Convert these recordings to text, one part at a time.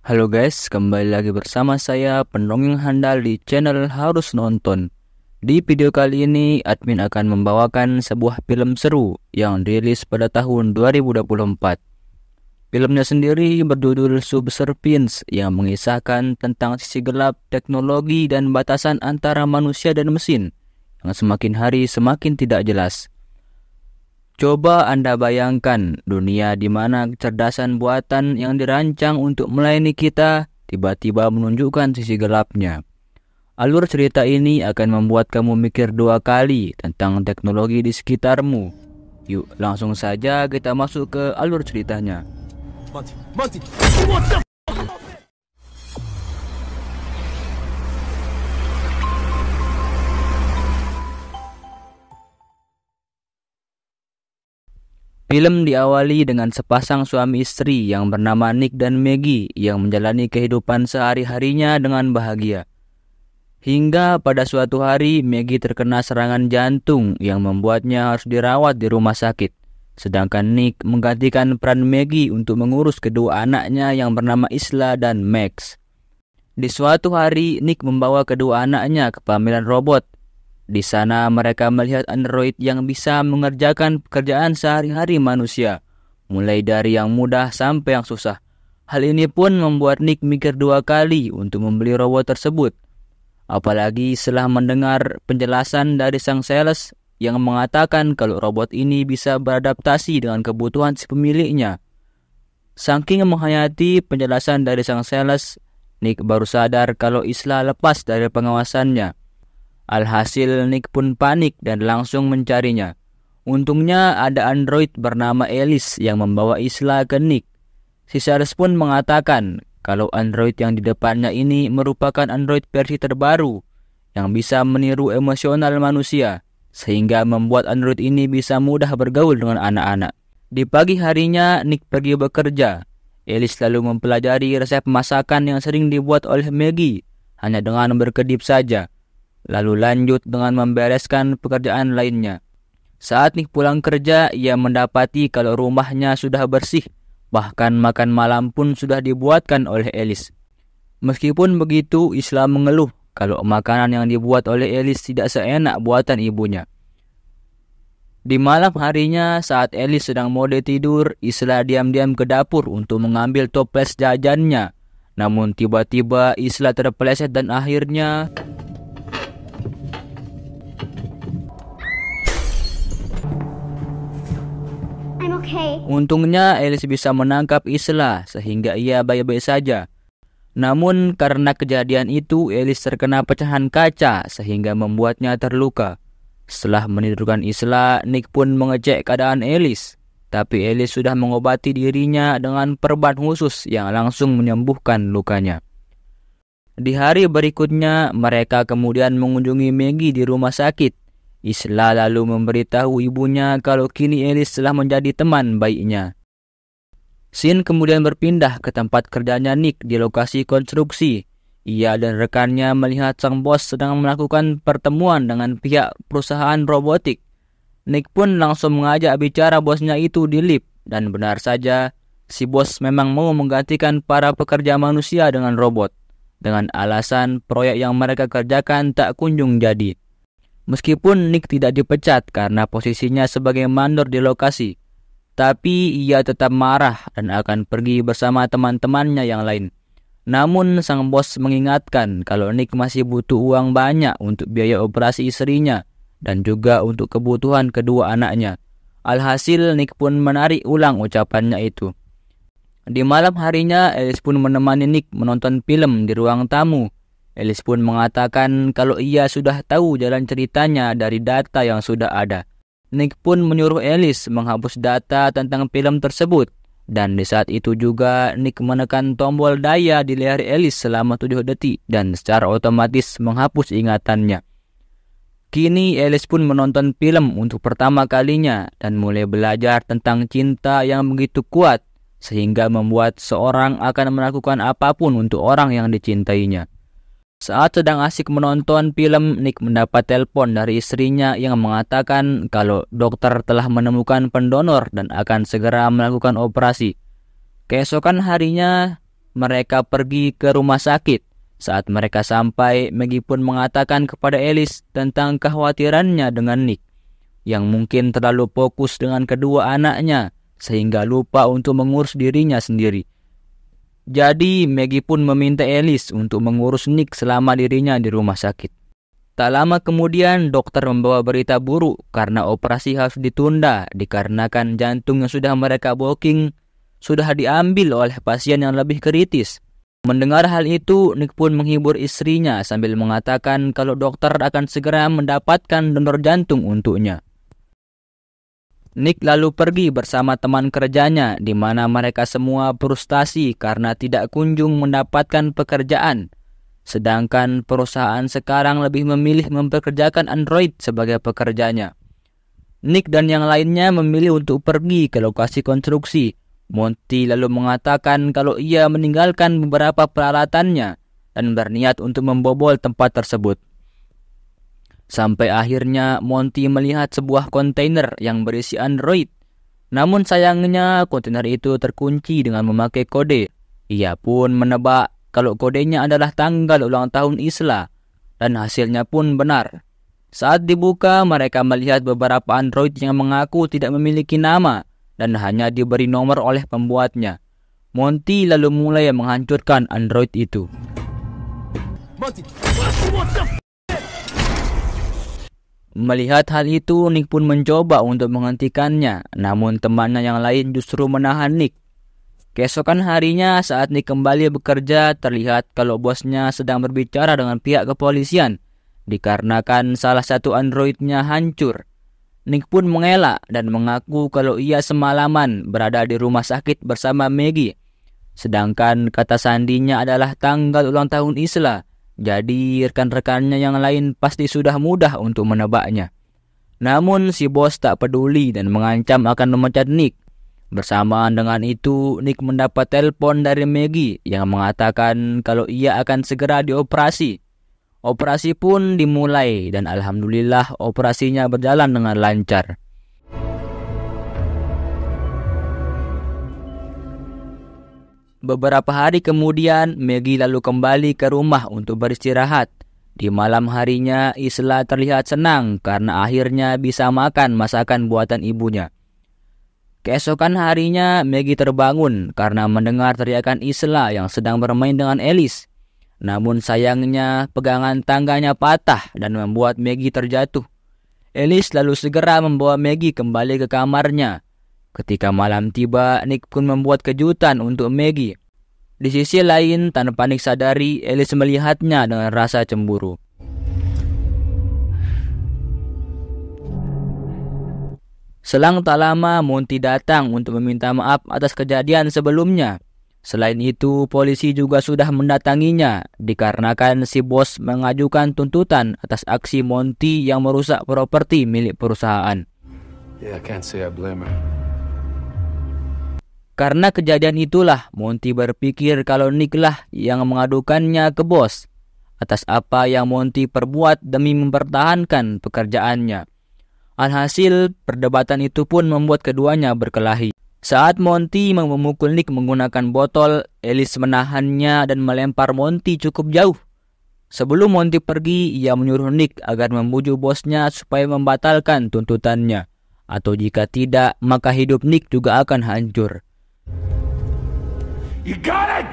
Halo guys, kembali lagi bersama saya pendongeng handal di channel Harus Nonton. Di video kali ini, admin akan membawakan sebuah film seru yang dirilis pada tahun 2024. Filmnya sendiri berjudul Subservience yang mengisahkan tentang sisi gelap teknologi dan batasan antara manusia dan mesin yang semakin hari semakin tidak jelas. Coba Anda bayangkan dunia di mana kecerdasan buatan yang dirancang untuk melayani kita tiba-tiba menunjukkan sisi gelapnya. Alur cerita ini akan membuat kamu mikir dua kali tentang teknologi di sekitarmu. Yuk, langsung saja kita masuk ke alur ceritanya. Mati. What the? Film diawali dengan sepasang suami istri yang bernama Nick dan Maggie yang menjalani kehidupan sehari-harinya dengan bahagia. Hingga pada suatu hari Maggie terkena serangan jantung yang membuatnya harus dirawat di rumah sakit. Sedangkan Nick menggantikan peran Maggie untuk mengurus kedua anaknya yang bernama Isla dan Max. Di suatu hari Nick membawa kedua anaknya ke pameran robot. Di sana mereka melihat android yang bisa mengerjakan pekerjaan sehari-hari manusia, mulai dari yang mudah sampai yang susah. Hal ini pun membuat Nick mikir dua kali untuk membeli robot tersebut. Apalagi setelah mendengar penjelasan dari sang sales yang mengatakan kalau robot ini bisa beradaptasi dengan kebutuhan si pemiliknya. Saking menghayati penjelasan dari sang sales, Nick baru sadar kalau Isla lepas dari pengawasannya. Alhasil Nick pun panik dan langsung mencarinya. Untungnya ada android bernama Alice yang membawa Isla ke Nick. Si sales pun mengatakan kalau android yang di depannya ini merupakan android versi terbaru yang bisa meniru emosional manusia, sehingga membuat android ini bisa mudah bergaul dengan anak-anak. Di pagi harinya Nick pergi bekerja. Alice lalu mempelajari resep masakan yang sering dibuat oleh Maggie hanya dengan berkedip saja. Lalu lanjut dengan membereskan pekerjaan lainnya. Saat Nick pulang kerja, ia mendapati kalau rumahnya sudah bersih. Bahkan makan malam pun sudah dibuatkan oleh Alice. Meskipun begitu, Isla mengeluh kalau makanan yang dibuat oleh Alice tidak seenak buatan ibunya. Di malam harinya, saat Alice sedang mode tidur, Isla diam-diam ke dapur untuk mengambil toples jajannya. Namun tiba-tiba Isla terpeleset dan akhirnya untungnya Alice bisa menangkap Isla sehingga ia baik-baik saja. Namun karena kejadian itu Alice terkena pecahan kaca sehingga membuatnya terluka. Setelah menidurkan Isla, Nick pun mengecek keadaan Alice. Tapi Alice sudah mengobati dirinya dengan perban khusus yang langsung menyembuhkan lukanya. Di hari berikutnya mereka kemudian mengunjungi Maggie di rumah sakit. Isla lalu memberitahu ibunya kalau kini Alice telah menjadi teman baiknya. Scene kemudian berpindah ke tempat kerjanya Nick di lokasi konstruksi. Ia dan rekannya melihat sang bos sedang melakukan pertemuan dengan pihak perusahaan robotik. Nick pun langsung mengajak bicara bosnya itu di lift. Dan benar saja, si bos memang mau menggantikan para pekerja manusia dengan robot. Dengan alasan proyek yang mereka kerjakan tak kunjung jadi. Meskipun Nick tidak dipecat karena posisinya sebagai mandor di lokasi, tapi ia tetap marah dan akan pergi bersama teman-temannya yang lain. Namun sang bos mengingatkan kalau Nick masih butuh uang banyak untuk biaya operasi istrinya dan juga untuk kebutuhan kedua anaknya. Alhasil Nick pun menarik ulang ucapannya itu. Di malam harinya Alice pun menemani Nick menonton film di ruang tamu. Alice pun mengatakan kalau ia sudah tahu jalan ceritanya dari data yang sudah ada. Nick pun menyuruh Alice menghapus data tentang film tersebut. Dan di saat itu juga Nick menekan tombol daya di leher Alice selama 7 detik dan secara otomatis menghapus ingatannya. Kini Alice pun menonton film untuk pertama kalinya dan mulai belajar tentang cinta yang begitu kuat sehingga membuat seorang akan melakukan apapun untuk orang yang dicintainya. Saat sedang asik menonton film, Nick mendapat telepon dari istrinya yang mengatakan kalau dokter telah menemukan pendonor dan akan segera melakukan operasi. Keesokan harinya, mereka pergi ke rumah sakit. Saat mereka sampai, Maggie pun mengatakan kepada Alice tentang kekhawatirannya dengan Nick, yang mungkin terlalu fokus dengan kedua anaknya, sehingga lupa untuk mengurus dirinya sendiri. Jadi, Maggie pun meminta Alice untuk mengurus Nick selama dirinya di rumah sakit. Tak lama kemudian, dokter membawa berita buruk karena operasi harus ditunda dikarenakan jantung yang sudah mereka booking sudah diambil oleh pasien yang lebih kritis. Mendengar hal itu, Nick pun menghibur istrinya sambil mengatakan kalau dokter akan segera mendapatkan donor jantung untuknya. Nick lalu pergi bersama teman kerjanya, di mana mereka semua frustasi karena tidak kunjung mendapatkan pekerjaan. Sedangkan perusahaan sekarang lebih memilih mempekerjakan android sebagai pekerjanya. Nick dan yang lainnya memilih untuk pergi ke lokasi konstruksi. Monty lalu mengatakan kalau ia meninggalkan beberapa peralatannya dan berniat untuk membobol tempat tersebut. Sampai akhirnya Monty melihat sebuah kontainer yang berisi android. Namun sayangnya kontainer itu terkunci dengan memakai kode. Ia pun menebak kalau kodenya adalah tanggal ulang tahun Isla, dan hasilnya pun benar. Saat dibuka, mereka melihat beberapa android yang mengaku tidak memiliki nama dan hanya diberi nomor oleh pembuatnya. Monty lalu mulai menghancurkan android itu. Melihat hal itu, Nick pun mencoba untuk menghentikannya, namun temannya yang lain justru menahan Nick. Keesokan harinya, saat Nick kembali bekerja, terlihat kalau bosnya sedang berbicara dengan pihak kepolisian, dikarenakan salah satu androidnya hancur. Nick pun mengelak dan mengaku kalau ia semalaman berada di rumah sakit bersama Maggie. Sedangkan kata sandinya adalah tanggal ulang tahun Isla. Jadi rekan-rekannya yang lain pasti sudah mudah untuk menebaknya. Namun si bos tak peduli dan mengancam akan memecat Nick. Bersamaan dengan itu, Nick mendapat telepon dari Maggie yang mengatakan kalau ia akan segera dioperasi. Operasi pun dimulai dan alhamdulillah operasinya berjalan dengan lancar. Beberapa hari kemudian, Maggie lalu kembali ke rumah untuk beristirahat. Di malam harinya, Isla terlihat senang karena akhirnya bisa makan masakan buatan ibunya. Keesokan harinya, Maggie terbangun karena mendengar teriakan Isla yang sedang bermain dengan Alice. Namun sayangnya pegangan tangganya patah dan membuat Maggie terjatuh. Alice lalu segera membawa Maggie kembali ke kamarnya. Ketika malam tiba, Nick pun membuat kejutan untuk Maggie. Di sisi lain, tanpa Nick sadari, Alice melihatnya dengan rasa cemburu. Selang tak lama, Monty datang untuk meminta maaf atas kejadian sebelumnya. Selain itu, polisi juga sudah mendatanginya dikarenakan si bos mengajukan tuntutan atas aksi Monty yang merusak properti milik perusahaan. Yeah, I can't say I blame her. Karena kejadian itulah, Monty berpikir kalau Nick lah yang mengadukannya ke bos atas apa yang Monty perbuat demi mempertahankan pekerjaannya. Alhasil, perdebatan itu pun membuat keduanya berkelahi. Saat Monty memukul Nick menggunakan botol, Alice menahannya dan melempar Monty cukup jauh. Sebelum Monty pergi, ia menyuruh Nick agar membujuk bosnya supaya membatalkan tuntutannya. Atau jika tidak, maka hidup Nick juga akan hancur. You got it!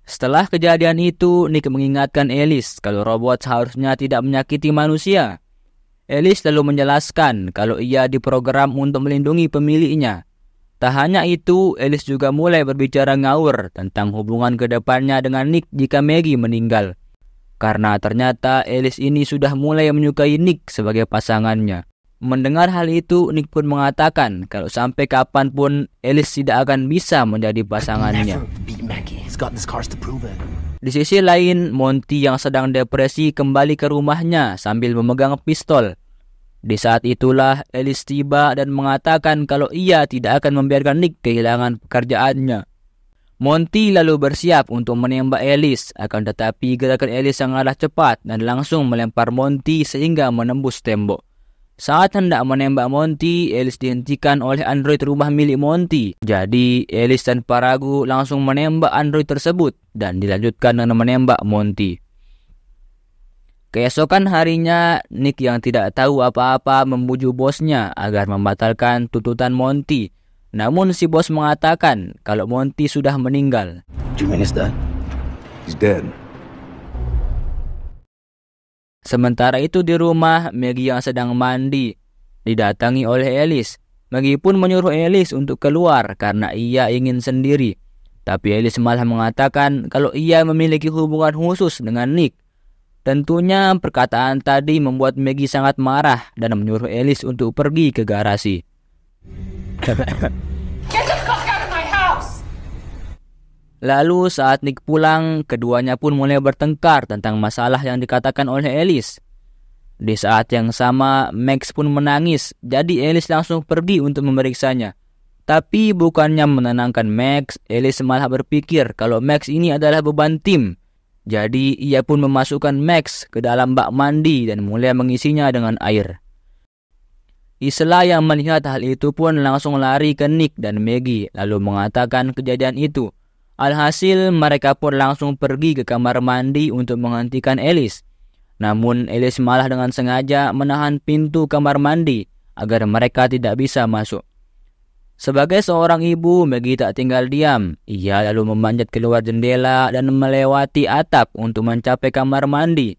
Setelah kejadian itu, Nick mengingatkan Alice kalau robot seharusnya tidak menyakiti manusia. Alice lalu menjelaskan kalau ia diprogram untuk melindungi pemiliknya. Tak hanya itu, Alice juga mulai berbicara ngawur tentang hubungan kedepannya dengan Nick jika Maggie meninggal. Karena ternyata Alice ini sudah mulai menyukai Nick sebagai pasangannya. Mendengar hal itu, Nick pun mengatakan kalau sampai kapanpun Alice tidak akan bisa menjadi pasangannya. Di sisi lain, Monty yang sedang depresi kembali ke rumahnya sambil memegang pistol. Di saat itulah Alice tiba dan mengatakan kalau ia tidak akan membiarkan Nick kehilangan pekerjaannya. Monty lalu bersiap untuk menembak Alice, akan tetapi gerakan Alice sangatlah cepat dan langsung melempar Monty sehingga menembus tembok. Saat hendak menembak Monty, Ellis dihentikan oleh android rumah milik Monty. Jadi, Ellis tanpa ragu langsung menembak android tersebut dan dilanjutkan dengan menembak Monty. Keesokan harinya, Nick yang tidak tahu apa-apa membujuk bosnya agar membatalkan tuntutan Monty. Namun si bos mengatakan kalau Monty sudah meninggal. Do you mean he's dead? He's dead. Sementara itu di rumah, Maggie yang sedang mandi didatangi oleh Ellis. Maggie pun menyuruh Ellis untuk keluar karena ia ingin sendiri. Tapi Ellis malah mengatakan kalau ia memiliki hubungan khusus dengan Nick. Tentunya perkataan tadi membuat Maggie sangat marah dan menyuruh Ellis untuk pergi ke garasi. Get the fuck out of my house! Lalu saat Nick pulang, keduanya pun mulai bertengkar tentang masalah yang dikatakan oleh Ellis. Di saat yang sama, Max pun menangis, jadi Ellis langsung pergi untuk memeriksanya. Tapi bukannya menenangkan Max, Ellis malah berpikir kalau Max ini adalah beban tim. Jadi ia pun memasukkan Max ke dalam bak mandi dan mulai mengisinya dengan air. Isla yang melihat hal itu pun langsung lari ke Nick dan Maggie lalu mengatakan kejadian itu. Alhasil mereka pun langsung pergi ke kamar mandi untuk menghentikan Ellis. Namun Ellis malah dengan sengaja menahan pintu kamar mandi agar mereka tidak bisa masuk. Sebagai seorang ibu, Maggie tak tinggal diam. Ia lalu memanjat keluar jendela dan melewati atap untuk mencapai kamar mandi.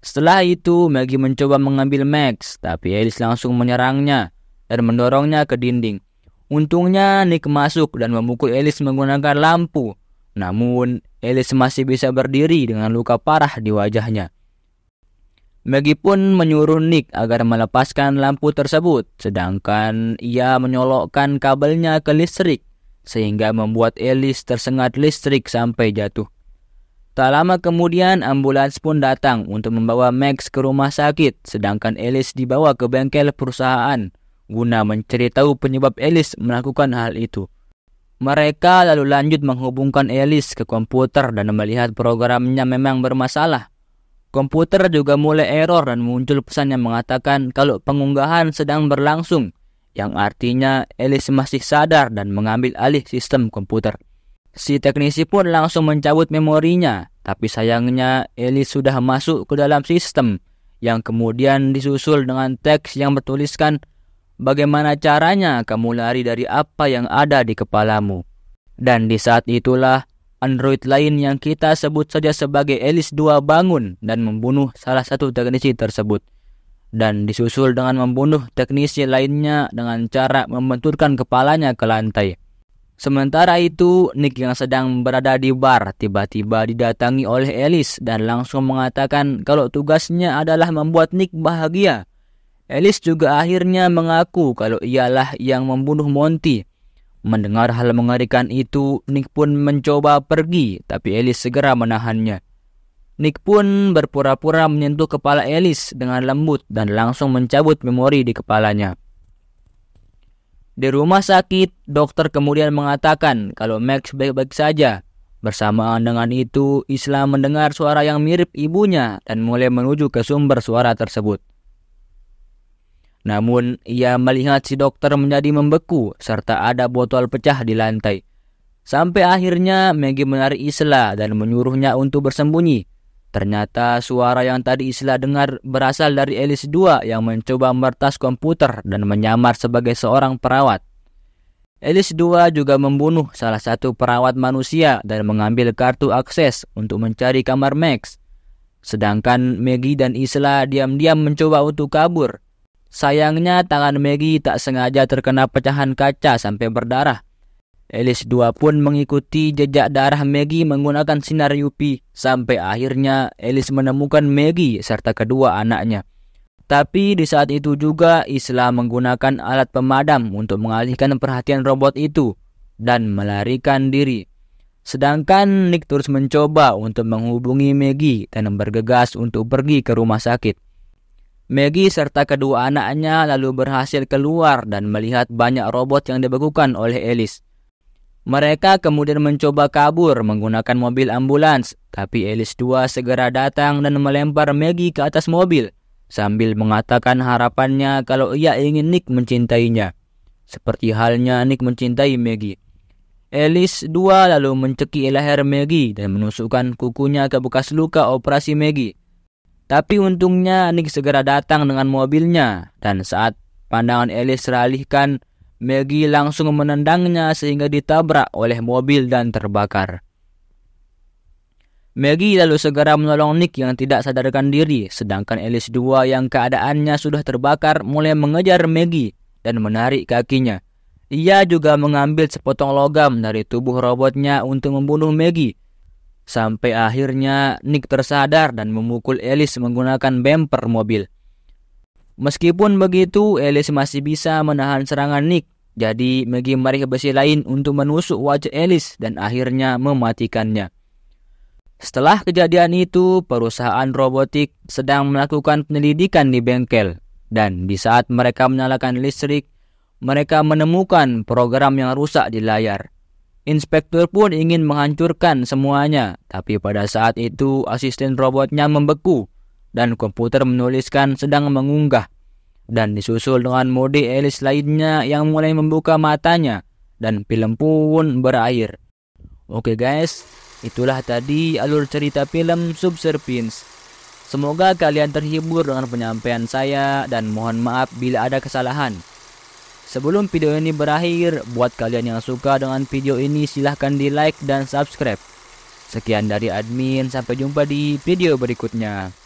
Setelah itu, Maggie mencoba mengambil Max, tapi Ellis langsung menyerangnya dan mendorongnya ke dinding. Untungnya Nick masuk dan memukul Ellis menggunakan lampu. Namun, Ellis masih bisa berdiri dengan luka parah di wajahnya. Maggie pun menyuruh Nick agar melepaskan lampu tersebut, sedangkan ia menyolokkan kabelnya ke listrik, sehingga membuat Ellis tersengat listrik sampai jatuh. Tak lama kemudian, ambulans pun datang untuk membawa Max ke rumah sakit, sedangkan Ellis dibawa ke bengkel perusahaan, guna mencari tahu penyebab Ellis melakukan hal itu. Mereka lalu lanjut menghubungkan Ellis ke komputer dan melihat programnya memang bermasalah. Komputer juga mulai error dan muncul pesan yang mengatakan kalau pengunggahan sedang berlangsung, yang artinya Ellis masih sadar dan mengambil alih sistem komputer. Si teknisi pun langsung mencabut memorinya, tapi sayangnya Ellis sudah masuk ke dalam sistem, yang kemudian disusul dengan teks yang bertuliskan, "Bagaimana caranya kamu lari dari apa yang ada di kepalamu?" Dan di saat itulah, android lain yang kita sebut saja sebagai Ellis 2 bangun dan membunuh salah satu teknisi tersebut. Dan disusul dengan membunuh teknisi lainnya dengan cara membenturkan kepalanya ke lantai. Sementara itu, Nick yang sedang berada di bar tiba-tiba didatangi oleh Ellis dan langsung mengatakan kalau tugasnya adalah membuat Nick bahagia. Ellis juga akhirnya mengaku kalau ialah yang membunuh Monty. Mendengar hal mengerikan itu, Nick pun mencoba pergi, tapi Ellis segera menahannya. Nick pun berpura-pura menyentuh kepala Ellis dengan lembut dan langsung mencabut memori di kepalanya. Di rumah sakit, dokter kemudian mengatakan kalau Max baik-baik saja. Bersamaan dengan itu, Isla mendengar suara yang mirip ibunya dan mulai menuju ke sumber suara tersebut. Namun, ia melihat si dokter menjadi membeku serta ada botol pecah di lantai. Sampai akhirnya Maggie menarik Isla dan menyuruhnya untuk bersembunyi. Ternyata suara yang tadi Isla dengar berasal dari Ellis 2 yang mencoba meretas komputer dan menyamar sebagai seorang perawat. Ellis 2 juga membunuh salah satu perawat manusia dan mengambil kartu akses untuk mencari kamar Max. Sedangkan Maggie dan Isla diam-diam mencoba untuk kabur. Sayangnya tangan Maggie tak sengaja terkena pecahan kaca sampai berdarah. Ellis 2 pun mengikuti jejak darah Maggie menggunakan sinar UV sampai akhirnya Ellis menemukan Maggie serta kedua anaknya. Tapi di saat itu juga Isla menggunakan alat pemadam untuk mengalihkan perhatian robot itu dan melarikan diri. Sedangkan Nick terus mencoba untuk menghubungi Maggie dan bergegas untuk pergi ke rumah sakit. Maggie serta kedua anaknya lalu berhasil keluar dan melihat banyak robot yang dibekukan oleh Ellis. Mereka kemudian mencoba kabur menggunakan mobil ambulans, tapi Ellis 2 segera datang dan melempar Maggie ke atas mobil, sambil mengatakan harapannya kalau ia ingin Nick mencintainya, seperti halnya Nick mencintai Maggie. Alice 2 lalu mencekik leher Maggie dan menusukkan kukunya ke bekas luka operasi Maggie. Tapi untungnya Nick segera datang dengan mobilnya, dan saat pandangan Alice teralihkan, Maggie langsung menendangnya sehingga ditabrak oleh mobil dan terbakar. Maggie lalu segera menolong Nick yang tidak sadarkan diri, sedangkan Alice 2 yang keadaannya sudah terbakar mulai mengejar Maggie dan menarik kakinya. Ia juga mengambil sepotong logam dari tubuh robotnya untuk membunuh Maggie. Sampai akhirnya Nick tersadar dan memukul Alice menggunakan bumper mobil. Meskipun begitu, Alice masih bisa menahan serangan Nick. Jadi Maggie menarik besi lain untuk menusuk wajah Alice dan akhirnya mematikannya. Setelah kejadian itu, perusahaan robotik sedang melakukan penyelidikan di bengkel. Dan di saat mereka menyalakan listrik, mereka menemukan program yang rusak di layar. Inspektur pun ingin menghancurkan semuanya, tapi pada saat itu asisten robotnya membeku dan komputer menuliskan sedang mengunggah. Dan disusul dengan mode Alice lainnya yang mulai membuka matanya dan film pun berakhir. Oke guys, itulah tadi alur cerita film Subservience. Semoga kalian terhibur dengan penyampaian saya dan mohon maaf bila ada kesalahan. Sebelum video ini berakhir, buat kalian yang suka dengan video ini silahkan di like dan subscribe. Sekian dari admin, sampai jumpa di video berikutnya.